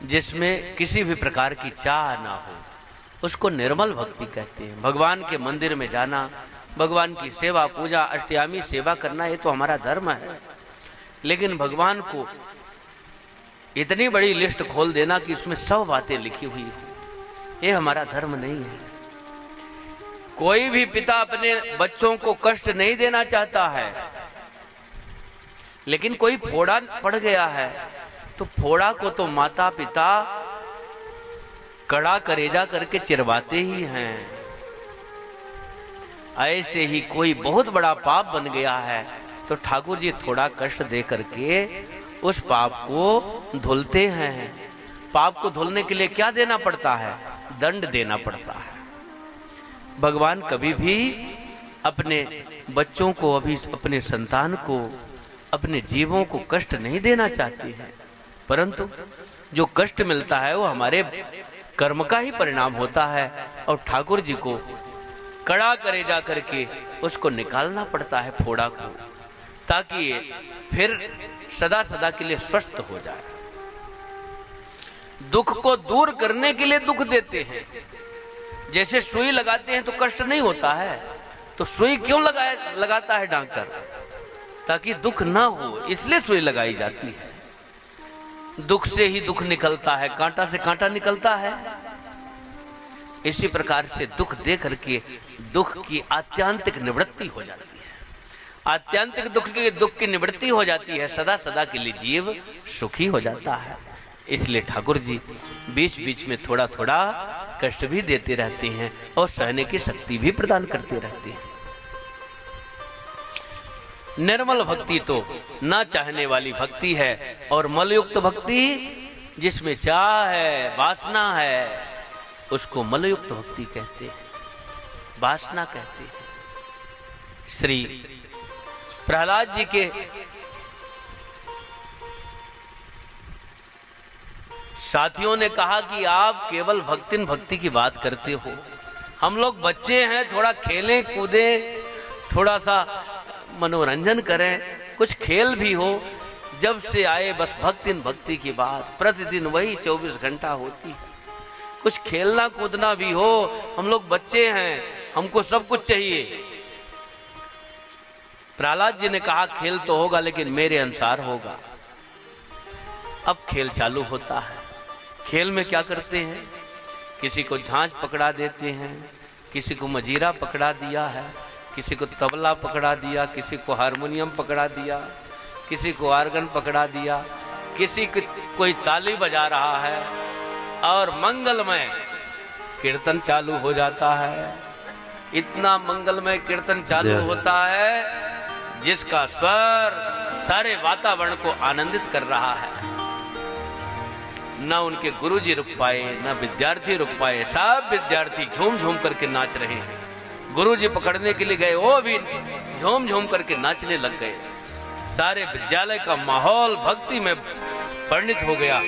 जिसमें किसी भी प्रकार की चाह ना हो, उसको निर्मल भक्ति कहते हैं। भगवान के मंदिर में जाना, भगवान की सेवा पूजा, अष्टयामी सेवा करना, ये तो हमारा धर्म है। लेकिन भगवान को इतनी बड़ी लिस्ट खोल देना कि उसमें 100 बातें लिखी हुई हो, ये हमारा धर्म नहीं है। कोई भी पिता अपने बच्चों को कष्ट नहीं देना चाहता है, लेकिन कोई फोड़ा पड़ गया है तो फोड़ा को तो माता पिता कड़ा करेजा करके चिरवाते ही हैं। ऐसे ही कोई बहुत बड़ा पाप बन गया है तो ठाकुर जी थोड़ा कष्ट दे करके उस पाप को धुलते हैं। पाप को धुलने के लिए क्या देना पड़ता है? दंड देना पड़ता है। भगवान कभी भी अपने बच्चों को, अभी अपने संतान को, अपने जीवों को कष्ट नहीं देना चाहते हैं, परंतु जो कष्ट मिलता है वो हमारे कर्म का ही परिणाम होता है और ठाकुर जी को कड़ा करेजा करके उसको निकालना पड़ता है फोड़ा को, ताकि ये फिर सदा सदा के लिए स्वस्थ हो जाए। दुख को दूर करने के लिए दुख देते हैं। जैसे सुई लगाते हैं तो कष्ट नहीं होता है, तो सुई क्यों लगाता है डॉक्टर? ताकि दुख ना हो, इसलिए सुई लगाई जाती है। दुख से ही दुख निकलता है, कांटा से कांटा निकलता है। इसी प्रकार से दुख दे करके दुख की आत्यंतिक निवृत्ति हो जाती है। आत्यंतिक दुख की निवृत्ति हो जाती है, सदा सदा के लिए जीव सुखी हो जाता है। इसलिए ठाकुर जी बीच बीच में थोड़ा थोड़ा कष्ट भी देते रहते हैं और सहने की शक्ति भी प्रदान करते रहते हैं। निर्मल भक्ति तो ना चाहने वाली भक्ति है, और मलयुक्त भक्ति जिसमें चाह है, वासना है, उसको मलयुक्त भक्ति कहते हैं, वासना कहते हैं। श्री प्रहलाद जी के साथियों ने कहा कि आप केवल भक्ति की बात करते हो, हम लोग बच्चे हैं, थोड़ा खेलें कूदें, थोड़ा सा मनोरंजन करें, कुछ खेल भी हो। जब से आए बस भक्ति की बात, प्रतिदिन वही 24 घंटा होती है। कुछ खेलना कूदना भी हो, हम लोग बच्चे हैं, हमको सब कुछ चाहिए। प्रहलाद जी ने कहा खेल तो होगा लेकिन मेरे अनुसार होगा। अब खेल चालू होता है। खेल में क्या करते हैं? किसी को झांझ पकड़ा देते हैं, किसी को मजीरा पकड़ा दिया है, किसी को तबला पकड़ा दिया, किसी को हारमोनियम पकड़ा दिया, किसी को आर्गन पकड़ा दिया, किसी को कोई ताली बजा रहा है और मंगलमय कीर्तन चालू हो जाता है। इतना मंगलमय कीर्तन चालू होता है जिसका स्वर सारे वातावरण को आनंदित कर रहा है। न उनके गुरुजी रुक पाए, न विद्यार्थी रुक पाए, सब विद्यार्थी झूम झूम करके नाच रहे हैं। गुरुजी पकड़ने के लिए गए, वो भी झूम झूम करके नाचने लग गए। सारे विद्यालय का माहौल भक्ति में परिणित हो गया।